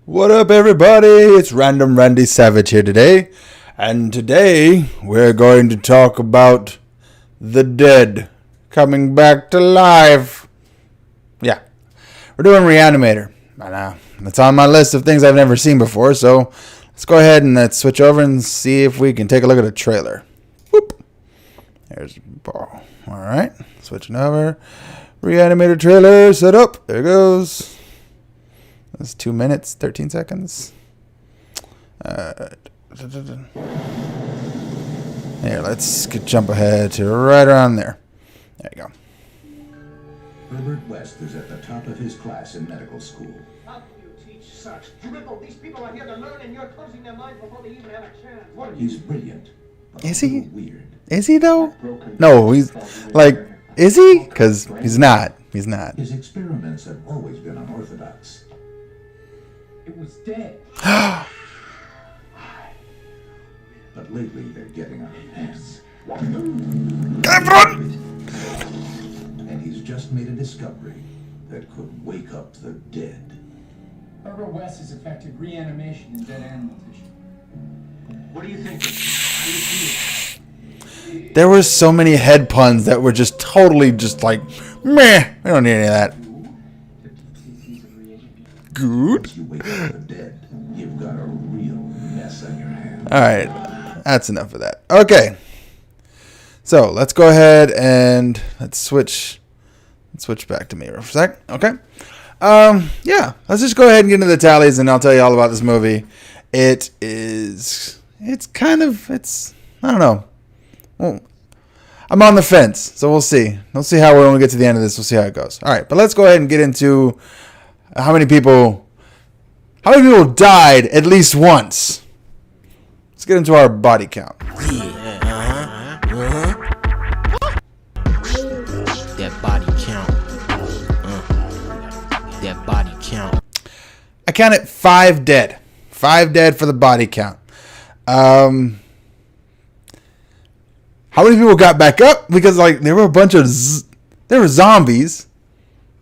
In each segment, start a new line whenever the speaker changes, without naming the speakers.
What up, everybody? It's Random Randy Savage here today, and today we're going to talk about the dead coming back to life. Yeah, we're doing Reanimator. It's on my list of things I've never seen before, so let's go ahead and let's switch over and see if we can take a look at a trailer. Whoop. There's the ball. All right, switching over. Reanimator trailer set up. There it goes. That's 2 minutes, 13 seconds. Here, let's jump ahead to right around there. There you go.
Herbert West is at the top of his class in medical school.
How can you teach such dribble? These people are here to learn, and you're closing their minds before they even have a chance. What are you?
He's brilliant.
Is he?
Weird.
Is he though? No, he's like, is he? Because he's not. He's not.
His experiments have always been unorthodox.
It was dead.
But lately they're getting out of hands. And he's just made a discovery that could wake up the dead.
Herbert West has affected reanimation in dead animal tissue.
What do you think? How do you feel?
There were so many head puns that were just totally just like, meh. We don't need any of that. Good.
Once you wake up the dead, you've got a real mess on your hands.
All right, that's enough of that. Okay, so let's go ahead and let's switch back to me for a sec. Okay, yeah, let's just go ahead and get into the tallies, and I'll tell you all about this movie. I don't know. Well, I'm on the fence, so we'll see. We'll see how when we get to the end of this. We'll see how it goes. All right, but let's go ahead and get into how many people died at least once. Let's get into our body count.
That body count. That body count.
I counted 5 dead. 5 dead for the body count. How many people got back up? Because like there were a bunch of there were zombies.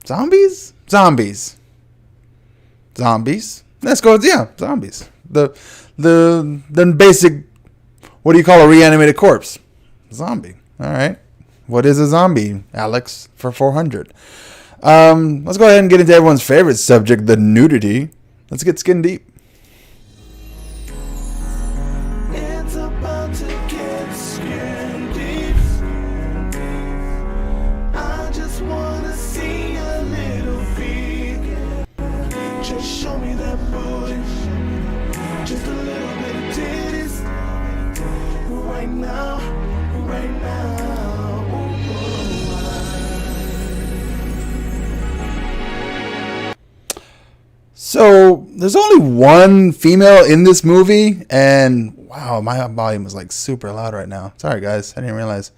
Zombies. Let's go. Yeah, zombies. The basic. What do you call a reanimated corpse? Zombie. All right. What is a zombie, Alex? For 400. Let's go ahead and get into everyone's favorite subject, the nudity. Let's get skin deep.
It's about to get skin deep. now, right now.
So there's only one female in this movie, and wow, my volume is like super loud right now. Sorry guys, I didn't realize.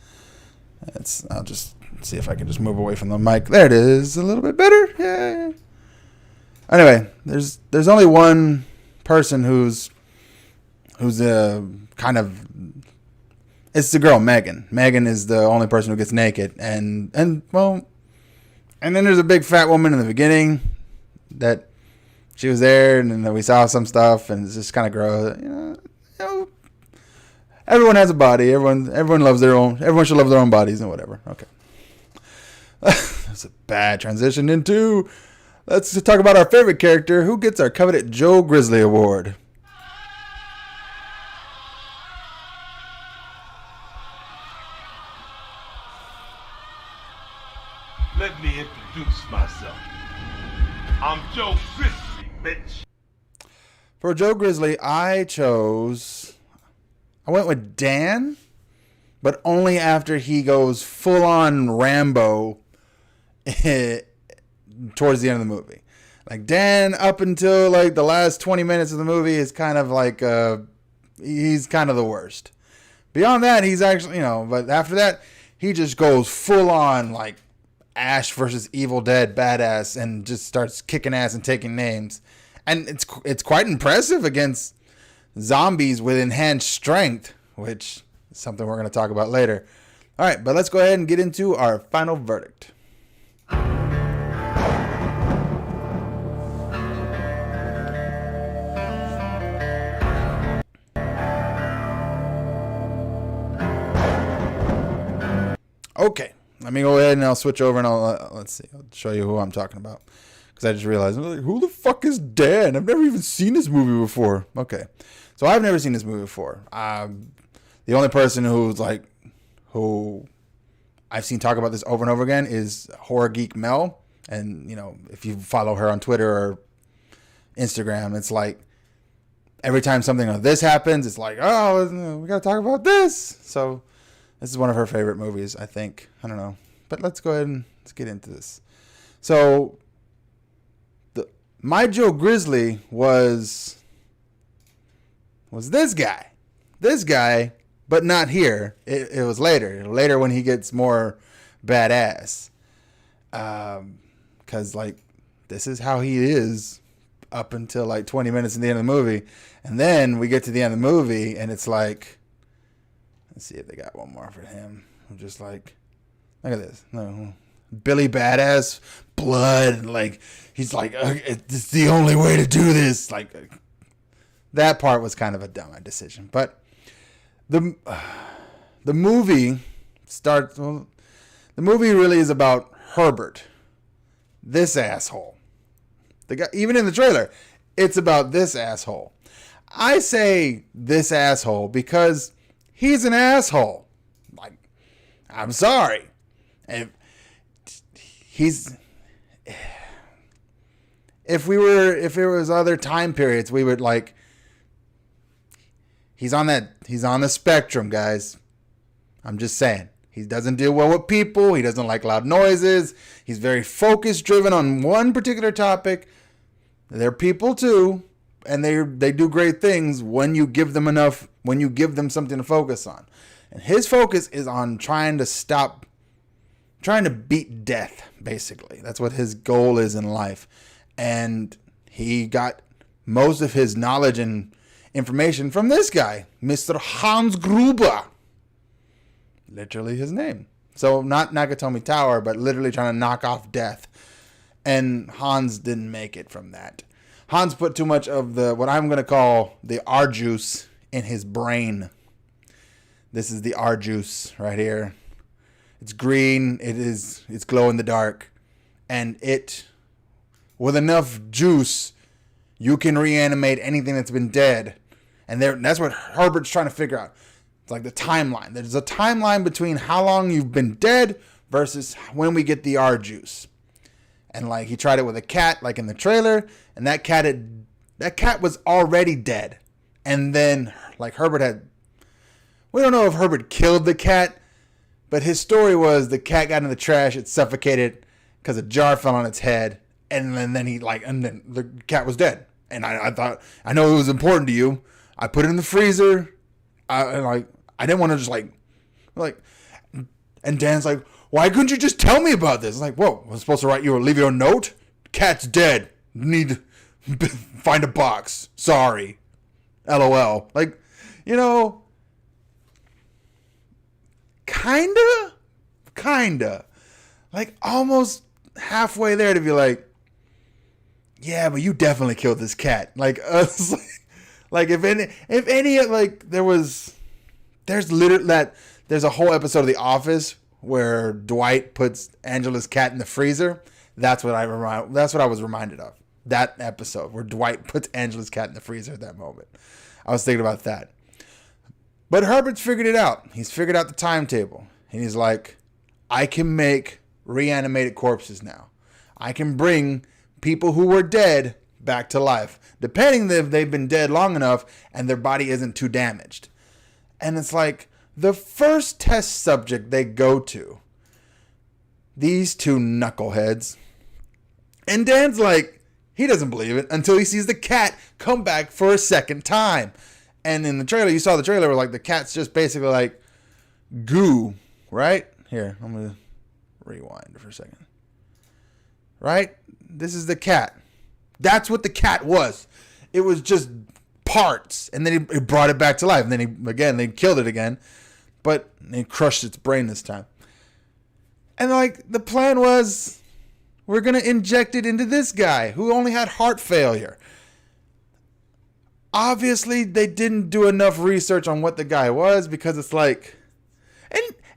I'll just see if I can just move away from the mic. There it is, a little bit better. Yeah. Anyway, there's only one person who's kind of, it's the girl Megan. Megan is the only person who gets naked, and then there's a big fat woman in the beginning that she was there, and then we saw some stuff, and it's just kind of gross. You know, everyone has a body. Everyone loves their own. Everyone should love their own bodies and whatever. Okay, that's a bad transition into. Let's talk about our favorite character who gets our coveted Joe Grizzly Award.
Let me introduce myself. I'm Joe Grizzly, bitch.
For Joe Grizzly, I went with Dan, but only after he goes full on Rambo towards the end of the movie. Like Dan, up until like the last 20 minutes of the movie, is kind of like he's kind of the worst. Beyond that, he's actually, but after that, he just goes full on like Ash versus Evil Dead badass and just starts kicking ass and taking names. And it's quite impressive against zombies with enhanced strength, which is something we're going to talk about later. All right, but let's go ahead and get into our final verdict. Okay, let me go ahead and I'll switch over and let's see. I'll show you who I'm talking about. Because I just realized, who the fuck is Dan? I've never even seen this movie before. Okay, so I've never seen this movie before. The only person who I've seen talk about this over and over again is Horror Geek Mel. And, if you follow her on Twitter or Instagram, it's like every time something like this happens, it's like, oh, we got to talk about this. So this is one of her favorite movies, I think. I don't know. But let's go ahead and let's get into this. So my Joe Grizzly was this guy. This guy, but not here. It was later. Later when he gets more badass. Because, this is how he is up until, 20 minutes in the end of the movie. And then we get to the end of the movie, and it's like, let's see if they got one more for him. I'm just like, look at this. No, Billy Badass, blood. He's like, it's the only way to do this. That part was kind of a dumb decision. But the movie starts. Well, the movie really is about Herbert, this asshole. The guy, even in the trailer, it's about this asshole. I say this asshole because he's an asshole. I'm sorry. If it was other time periods, we would he's on the spectrum, guys. I'm just saying. He doesn't deal well with people. He doesn't like loud noises. He's very focus driven on one particular topic. They're people too, and they do great things when you give them something to focus on. And his focus is on trying to beat death, basically. That's what his goal is in life. And he got most of his knowledge and information from this guy, Mr. Hans Gruber. Literally his name. So not Nakatomi Tower, but literally trying to knock off death. And Hans didn't make it from that. Hans put too much of what I'm going to call the R juice in his brain. This is the R juice right here. It's green. It's glow in the dark. And with enough juice, you can reanimate anything that's been dead. And that's what Herbert's trying to figure out. It's like the timeline. There's a timeline between how long you've been dead versus when we get the R juice. And he tried it with a cat, like in the trailer, and that cat was already dead. And then Herbert had We don't know if Herbert killed the cat, but his story was the cat got in the trash, it suffocated because a jar fell on its head, and then the cat was dead. And I thought, I know it was important to you. I put it in the freezer. I didn't want to just and Dan's like, why couldn't you just tell me about this? I'm like, whoa, I was supposed to leave you a note? Cat's dead. Need to find a box. Sorry. LOL. Like, you know, kinda. Like, almost halfway there to be like, yeah, but you definitely killed this cat. Like, like if any, like, there's a whole episode of The Office where Dwight puts Angela's cat in the freezer. That's what I was reminded of. That episode where Dwight puts Angela's cat in the freezer at that moment. I was thinking about that. But Herbert's figured it out. He's figured out the timetable. And he's like, I can make reanimated corpses now. I can bring people who were dead back to life, depending if they've been dead long enough and their body isn't too damaged. And it's like the first test subject they go to, these two knuckleheads. And Dan's like, he doesn't believe it until he sees the cat come back for a second time. And in the trailer, you saw the trailer where like the cat's just basically like goo, right? Here, I'm going to rewind for a second. Right? This is the cat. That's what the cat was. It was just parts. And then he brought it back to life. And then they killed it again. But they crushed its brain this time. And like the plan was, we're going to inject it into this guy who only had heart failure. Obviously, they didn't do enough research on what the guy was because it's like...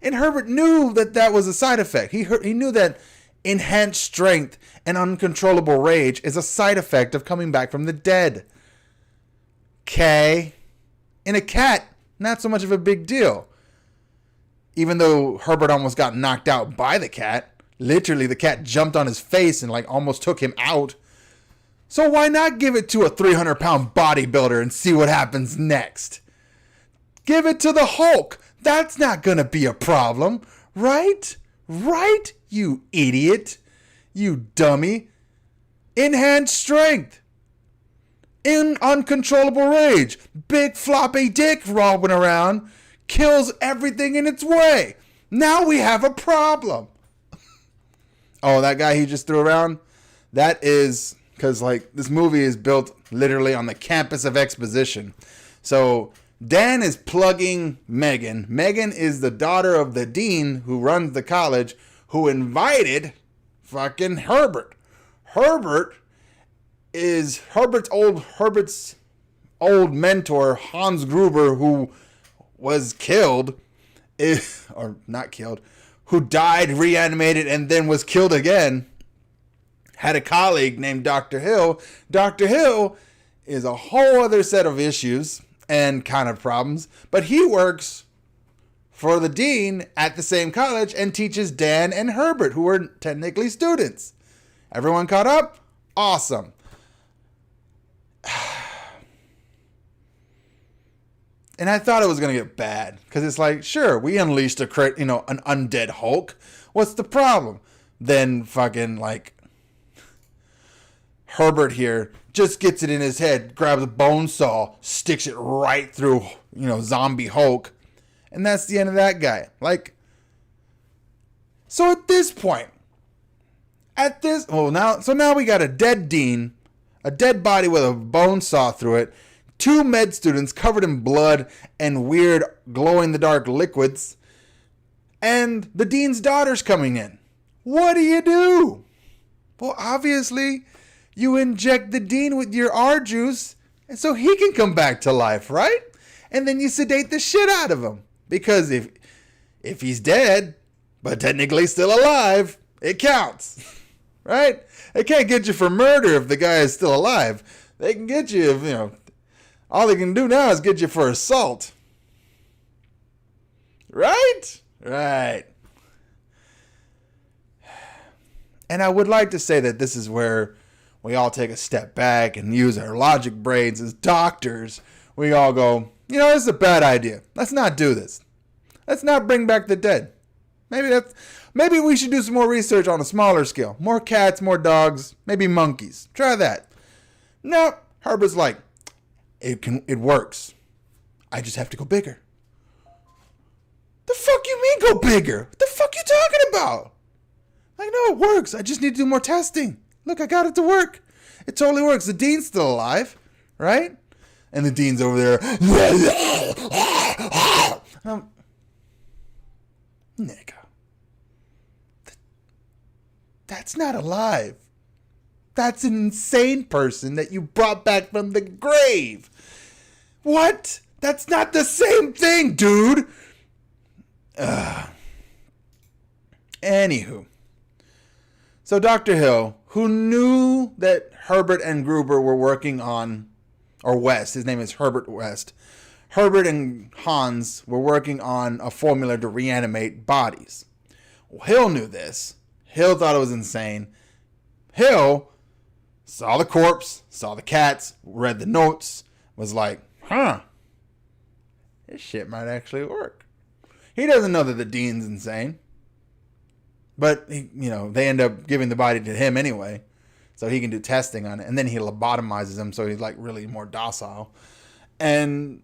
And Herbert knew that was a side effect. He knew that enhanced strength and uncontrollable rage is a side effect of coming back from the dead. Okay? In a cat, not so much of a big deal. Even though Herbert almost got knocked out by the cat. Literally, the cat jumped on his face and like almost took him out. So why not give it to a 300-pound bodybuilder and see what happens next? Give it to the Hulk. That's not going to be a problem, right? Right, you idiot. You dummy. Enhanced strength. Uncontrollable rage. Big floppy dick rolling around. Kills everything in its way. Now we have a problem. Oh, that guy he just threw around? That is... because like this movie is built literally on the campus of exposition. So Dan is plugging Megan. Megan is the daughter of the dean who runs the college, who invited fucking Herbert. Herbert is Herbert's old mentor, Hans Gruber, who was killed, or not killed, who died, reanimated, and then was killed again. Had a colleague named Dr. Hill. Dr. Hill is a whole other set of issues and kind of problems, but he works for the dean at the same college and teaches Dan and Herbert, who are technically students. Everyone caught up? Awesome. And I thought it was going to get bad because it's like, sure, we unleashed an undead Hulk. What's the problem? Then fucking like Herbert here just gets it in his head, grabs a bone saw, sticks it right through, zombie Hulk. And that's the end of that guy. Like, so at this point, now we got a dead dean, a dead body with a bone saw through it, 2 med students covered in blood and weird glow-in-the-dark liquids, and the dean's daughter's coming in. What do you do? Well, obviously, you inject the dean with your R juice, and so he can come back to life, right? And then you sedate the shit out of him. Because if he's dead, but technically still alive, it counts. Right? They can't get you for murder if the guy is still alive. They can get you if, all they can do now is get you for assault. Right? Right. And I would like to say that this is where we all take a step back and use our logic brains as doctors. We all go, you know, this is a bad idea. Let's not do this. Let's not bring back the dead. Maybe we should do some more research on a smaller scale. More cats, more dogs, maybe monkeys. Try that. No, Herbert's like, it works. I just have to go bigger. The fuck you mean go bigger? What the fuck you talking about? Like, no, it works. I just need to do more testing. Look, I got it to work. It totally works. The dean's still alive, right? And the dean's over there. Nigga. That's not alive. That's an insane person that you brought back from the grave. What? That's not the same thing, dude. Anywho. So Dr. Hill, who knew that Herbert and Gruber were working on, or West, his name is Herbert West. Herbert and Hans were working on a formula to reanimate bodies. Well, Hill knew this. Hill thought it was insane. Hill saw the corpse, saw the cats, read the notes, was like, this shit might actually work. He doesn't know that the dean's insane. But, they end up giving the body to him anyway. So he can do testing on it. And then he lobotomizes him so he's like really more docile. And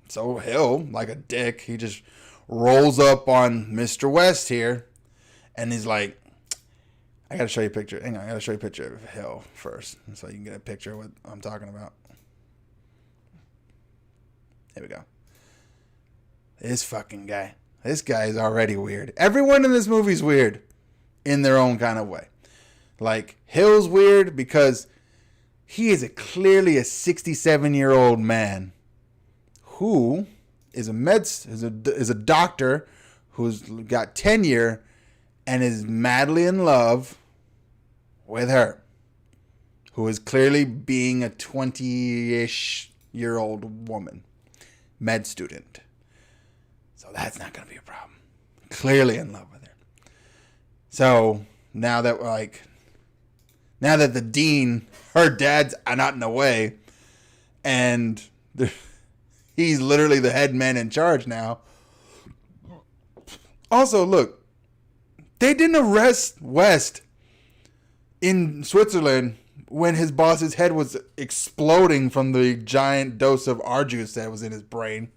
so Hill, like a dick, he just rolls up on Mr. West here. And he's like, I gotta show you a picture. Hang on, I gotta show you a picture of Hill first. So you can get a picture of what I'm talking about. Here we go. This fucking guy. This guy is already weird. Everyone in this movie is weird in their own kind of way. Like, Hill's weird because he is clearly a 67-year-old man who is a doctor who's got tenure and is madly in love with her, who is clearly being a 20-ish year old woman, med student. So that's not going to be a problem. Clearly in love with her. So now that the dean, her dad's not in the way, and he's literally the head man in charge now. Also, look, they didn't arrest West in Switzerland when his boss's head was exploding from the giant dose of R juice that was in his brain.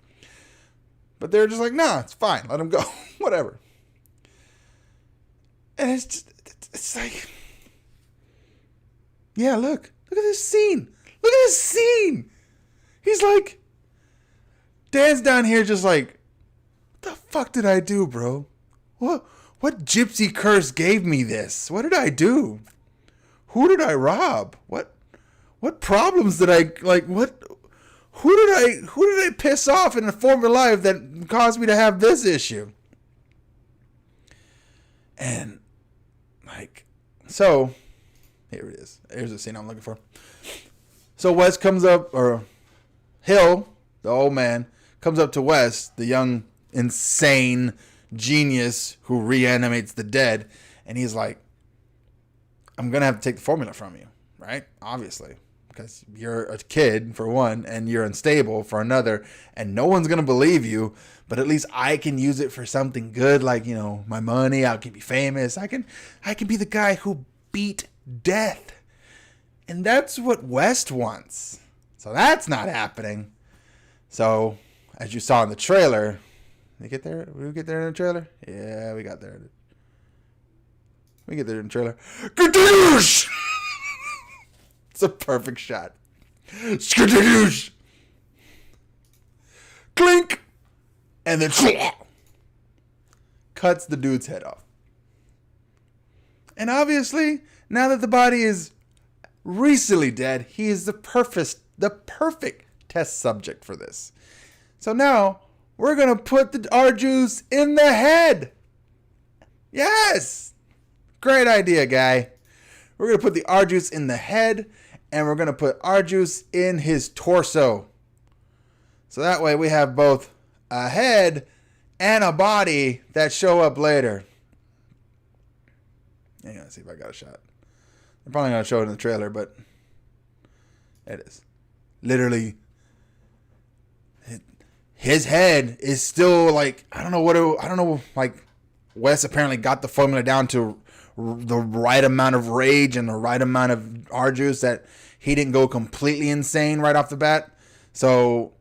But they're just like, nah, it's fine. Let him go. Whatever. And it's like, yeah, look at this scene. Look at this scene. He's like, Dan's down here just like, what the fuck did I do, bro? What gypsy curse gave me this? What did I do? Who did I rob? What problems did I, like, what? Who did I piss off in a former life that caused me to have this issue? And, like, so, here it is. Here's the scene I'm looking for. So West comes up, or Hill, the old man, comes up to West, the young, insane genius who reanimates the dead, and he's like, I'm going to have to take the formula from you, right? Obviously. Because you're a kid, for one, and you're unstable, for another, and no one's going to believe you, but at least I can use it for something good, like, my money, I can be famous, I can be the guy who beat death. And that's what West wants. So that's not happening. So, as you saw in the trailer, we get there? Did we get there in the trailer? Yeah, we got there. We get there in the trailer. Skadoosh! It's a perfect shot. Skadoosh! Clink! And then cuts the dude's head off. And obviously, now that the body is recently dead, he is the perfect test subject for this. So now, we're going to put the R juice in the head. Yes! Great idea, guy. We're going to put the R juice in the head, and we're going to put R juice in his torso. So that way we have both a head and a body that show up later. Hang on, let's see if I got a shot. I'm probably going to show it in the trailer, but it is. literally, his head is still like, I don't know, like Wes apparently got the formula down to the right amount of rage and the right amount of R juice that he didn't go completely insane right off the bat. So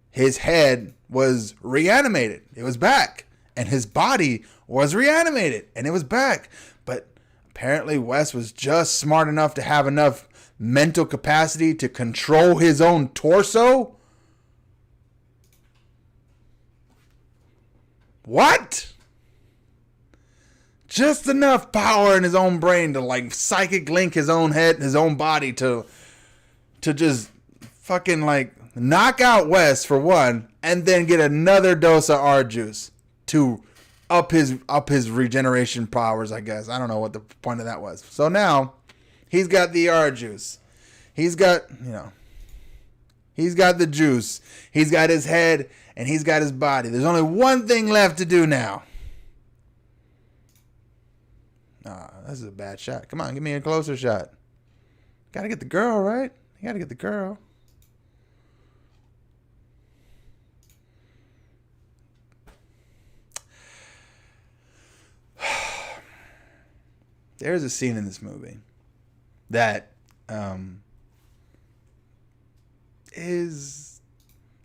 his head was reanimated. It was back. And his body was reanimated. And it was back. But apparently Wes was just smart enough to have enough mental capacity to control his own torso. What? Just enough power in his own brain to like psychic link his own head, his own body to just fucking like knock out Wes for one, and then get another dose of R juice to up his regeneration powers, I guess. I don't know what the point of that was. So now he's got the R juice. He's got, he's got the juice. He's got his head and he's got his body. There's only one thing left to do now. This is a bad shot. Come on, give me a closer shot. Gotta get the girl, right? You gotta get the girl. There's a scene in this movie that is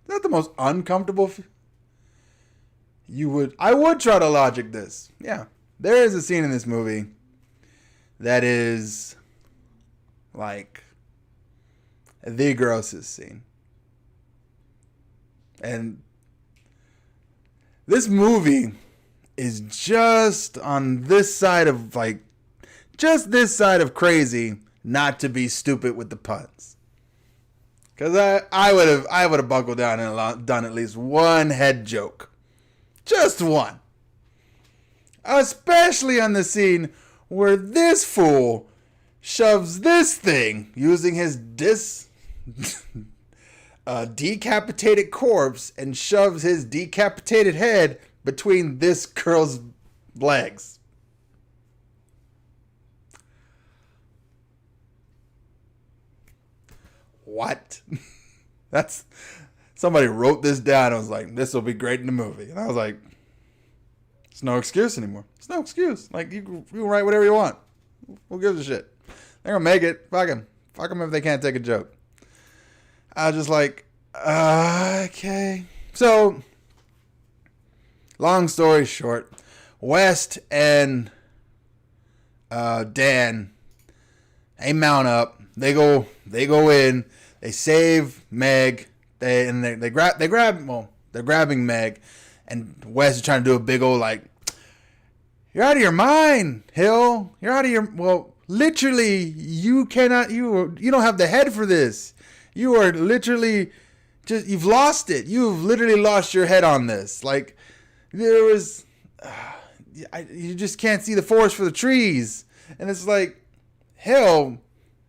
not the most uncomfortable. I would try to logic this. Yeah. There is a scene in this movie that is like the grossest scene. And this movie is just on this side of this side of crazy not to be stupid with the puns. Because I would have buckled down and done at least one head joke. Just one. Especially on the scene where this fool shoves this thing using his decapitated corpse and shoves his decapitated head between this girl's legs. What? That's somebody wrote this down and was like, this will be great in the movie. And I was like, it's no excuse anymore. It's no excuse. Like, you can write whatever you want. Who gives a shit? They're going to make it. Fuck them. Fuck them if they can't take a joke. I was just like, okay. So, long story short, West and Dan, they mount up. They go in. They save Meg. They're grabbing Meg. And Wes is trying to do a big old like, you're out of your mind, Hill. You're out of your, well, literally, you cannot, you don't have the head for this. You are literally you've lost it. You've literally lost your head on this. Like, there was, you just can't see the forest for the trees. And it's like, Hill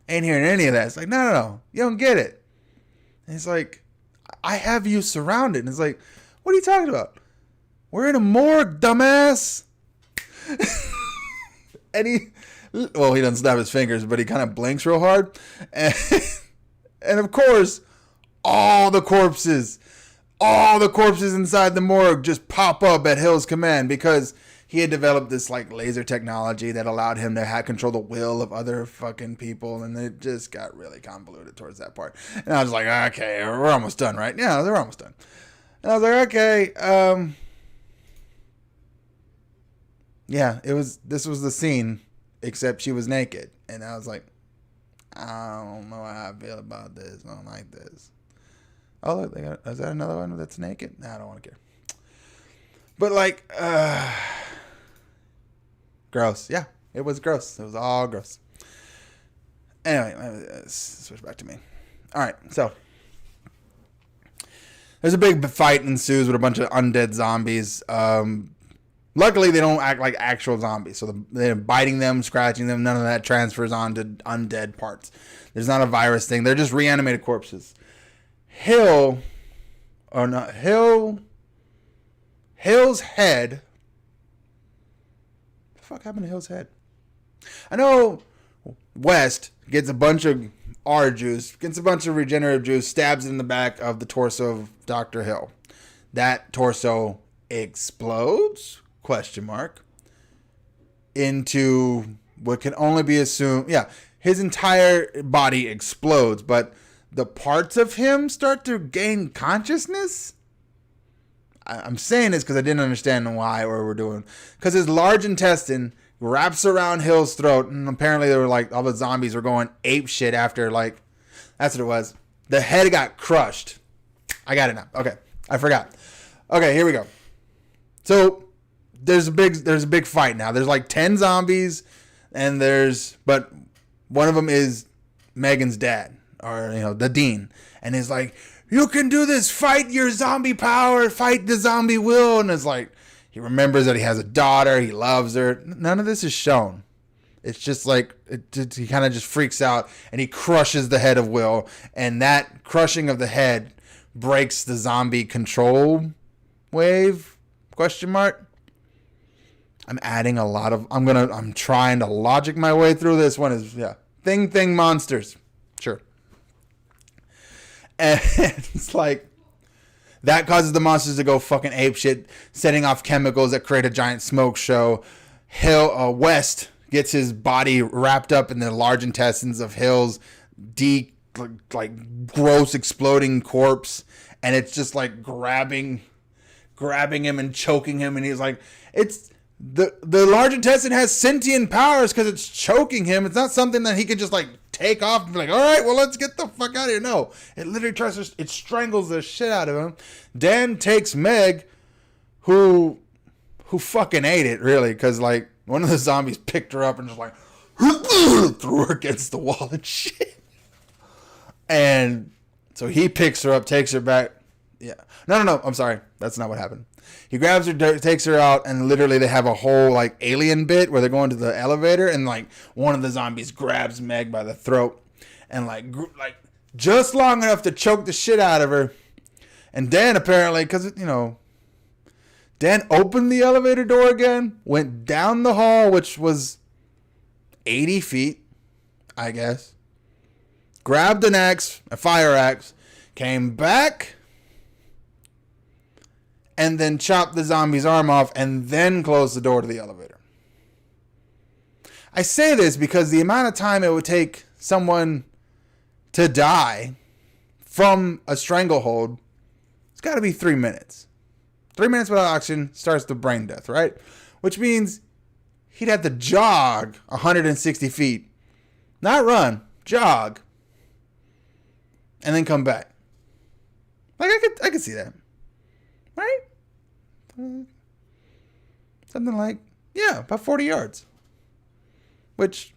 ain't hearing any of that. It's like, no, you don't get it. And it's like, I have you surrounded. And it's like, what are you talking about? We're in a morgue, dumbass. And he doesn't snap his fingers, but he kind of blinks real hard. And of course, all the corpses inside the morgue just pop up at Hill's command because he had developed this like laser technology that allowed him to control the will of other fucking people. And it just got really convoluted towards that part. And I was like, okay, we're almost done, right? Yeah, they're almost done. And I was like, okay, yeah, this was the scene, except she was naked. And I was like, I don't know how I feel about this. I don't like this. Oh, look, is that another one that's naked? Nah, I don't want to care. But like, gross. Yeah, it was gross. It was all gross. Anyway, let's switch back to me. All right, so there's a big fight ensues with a bunch of undead zombies. Luckily, they don't act like actual zombies. So they're biting them, scratching them. None of that transfers onto undead parts. There's not a virus thing. They're just reanimated corpses. Hill's head. What the fuck happened to Hill's head? I know West gets a bunch of R juice, gets a bunch of regenerative juice, stabs it in the back of the torso of Dr. Hill. That torso explodes, question mark, into what can only be assumed. Yeah, his entire body explodes, but the parts of him start to gain consciousness. I'm saying this because I didn't understand why or what we're doing. Because his large intestine wraps around Hill's throat, and apparently they were like, all the zombies were going ape shit after, like, that's what it was. The head got crushed. I got it now. Okay, I forgot. Okay, here we go. So there's a big fight now. There's like 10 zombies, but one of them is Megan's dad, or the dean, and he's like, you can do this. Fight your zombie power. Fight the zombie will. And it's like, he remembers that he has a daughter. He loves her. None of this is shown. It's just like, he kind of just freaks out and he crushes the head of Will. And that crushing of the head breaks the zombie control wave? Question mark. I'm adding a lot of, I'm trying to logic my way through this one. Thing monsters. Sure. And it's like, that causes the monsters to go fucking ape shit, setting off chemicals that create a giant smoke show. West gets his body wrapped up in the large intestines of Hill's gross exploding corpse, and it's just like grabbing him and choking him, and he's like, it's the large intestine has sentient powers because it's choking him. It's not something that he can just like take off and be like, all right, well, let's get the fuck out of here. No, it literally it strangles the shit out of him. Dan takes Meg, who fucking ate it, really, because like one of the zombies picked her up and just like threw her against the wall and shit. And so he picks her up, takes her back. Yeah. No, I'm sorry. That's not what happened. He grabs her, takes her out, and literally they have a whole like alien bit where they're going to the elevator, and like one of the zombies grabs Meg by the throat and like just long enough to choke the shit out of her. And Dan apparently, because Dan opened the elevator door again, went down the hall, which was 80 feet, I guess, grabbed an axe, a fire axe, came back, and then chopped the zombie's arm off, and then closed the door to the elevator. I say this because the amount of time it would take someone to die from a stranglehold, it's got to be 3 minutes. 3 minutes without oxygen starts the brain death, right? Which means he'd have to jog 160 feet. Not run, jog. And then come back. Like, I could see that. Right? Something like, yeah, about 40 yards. Which,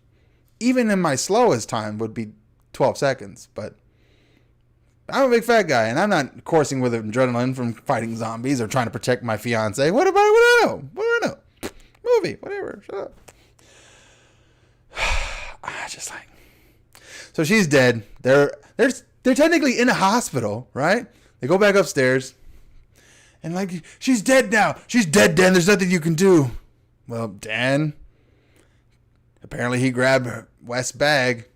even in my slowest time, would be 12 seconds. But I'm a big fat guy, and I'm not coursing with adrenaline from fighting zombies or trying to protect my fiance. What do I know? What do I know? Movie, whatever. Shut up. Just like, so she's dead. They're technically in a hospital, right? They go back upstairs. And like, she's dead now. She's dead, Dan. There's nothing you can do. Well, Dan, apparently he grabbed West's bag,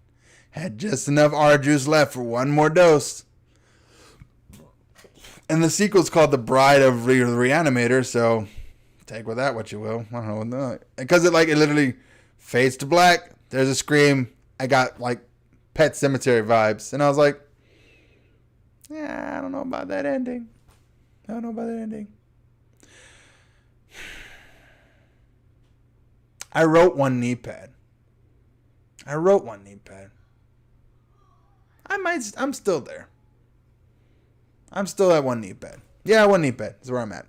had just enough R juice left for one more dose. And the sequel's called The Bride of the Reanimator, so take with that what you will. I don't know. Because it literally fades to black. There's a scream. I got like Pet Cemetery vibes. And I was like, yeah, I don't know about that ending. I wrote one knee pad. I'm still there. I'm still at one knee pad. Yeah, one knee pad is where I'm at.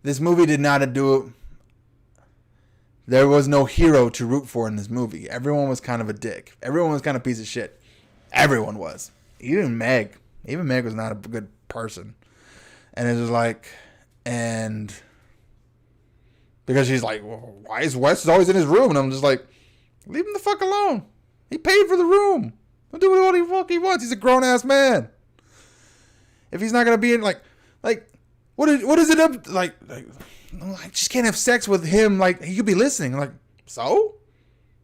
This movie did not do it. There was no hero to root for in this movie. Everyone was kind of a dick. Everyone was kind of a piece of shit. Everyone was. Even Meg. Even Meg was not a good person. And it was like, and because she's like, well, why is Wes always in his room? And I'm just like, leave him the fuck alone. He paid for the room. He'll do what he wants. He's a grown ass man. If he's not gonna be in like What is it up like? I just can't have sex with him. Like, he could be listening. Like, so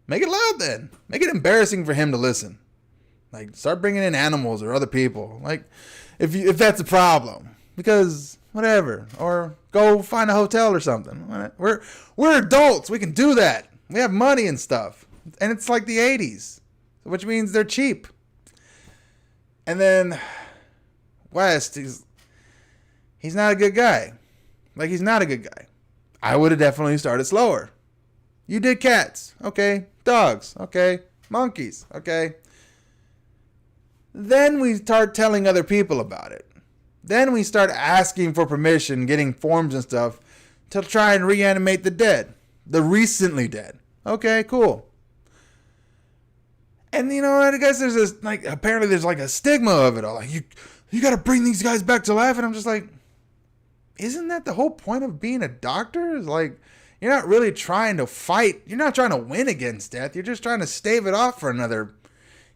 make it loud then. Make it embarrassing for him to listen. Like, start bringing in animals or other people. Like, if that's a problem, because whatever. Or go find a hotel or something. We're adults. We can do that. We have money and stuff, and it's like the 80s, which means they're cheap. And then West, he's not a good guy. Like, he's not a good guy. I would have definitely started slower. You did cats. Okay. Dogs. Okay. Monkeys. Okay. Then we start telling other people about it. Then we start asking for permission, getting forms and stuff to try and reanimate the dead. The recently dead. Okay, cool. And you know what? I guess there's this, like, apparently there's like a stigma of it all. Like, you got to bring these guys back to life. And I'm just like, isn't that the whole point of being a doctor? Is like, you're not really trying to fight. You're not trying to win against death. You're just trying to stave it off for another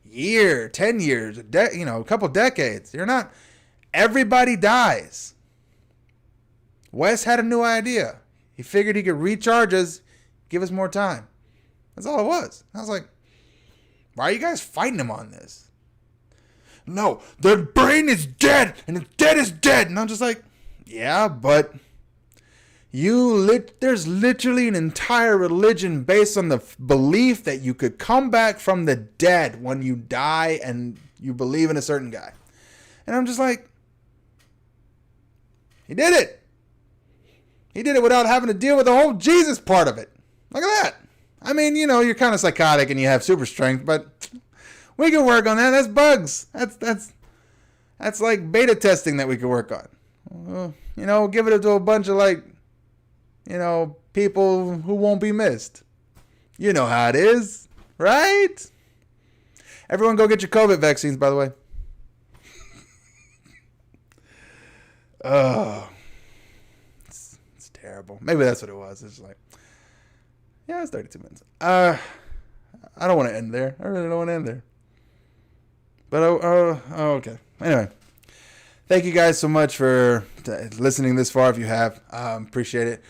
year, 10 years, a couple decades. You're not. Everybody dies. Wes had a new idea. He figured he could recharge us, give us more time. That's all it was. I was like, why are you guys fighting him on this? No, the brain is dead, and the dead is dead. And I'm just like, yeah, but there's literally an entire religion based on the belief that you could come back from the dead when you die and you believe in a certain guy. And I'm just like, he did it. He did it without having to deal with the whole Jesus part of it. Look at that. I mean, you're kind of psychotic and you have super strength, but we can work on that. That's bugs. That's like beta testing that we could work on. Give it to a bunch of people who won't be missed. You know how it is, right? Everyone go get your COVID vaccines, by the way. Oh, it's terrible. Maybe that's what it was. It's like, yeah, it's 32 minutes. I don't want to end there. I really don't want to end there. But, okay. Anyway, thank you guys so much for listening this far. If you have, appreciate it.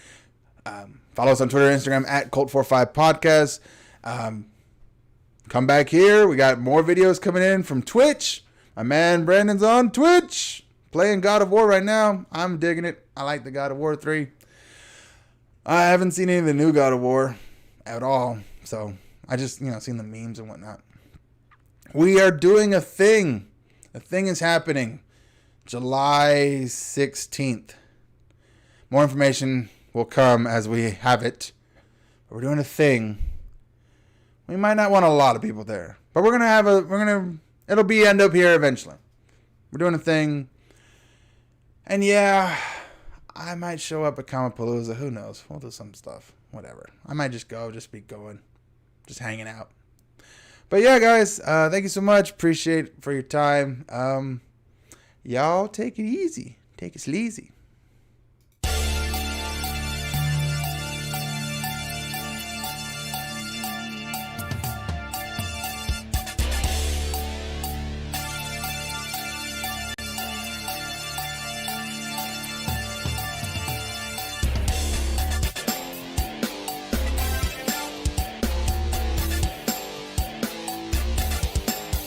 Follow us on Twitter and Instagram at Cult45Podcast. Come back here. We got more videos coming in from Twitch. My man Brandon's on Twitch playing God of War right now. I'm digging it. I like the God of War 3. I haven't seen any of the new God of War at all. So I just, seen the memes and whatnot. We are doing a thing. A thing is happening. July 16th. More information will come as we have it. But we're doing a thing. We might not want a lot of people there. But it'll end up here eventually. We're doing a thing. And yeah, I might show up at Comapalooza. Who knows? We'll do some stuff. Whatever. I might just be going. Just hanging out. But yeah, guys, thank you so much. Appreciate it for your time. Y'all take it easy. Take it sleazy.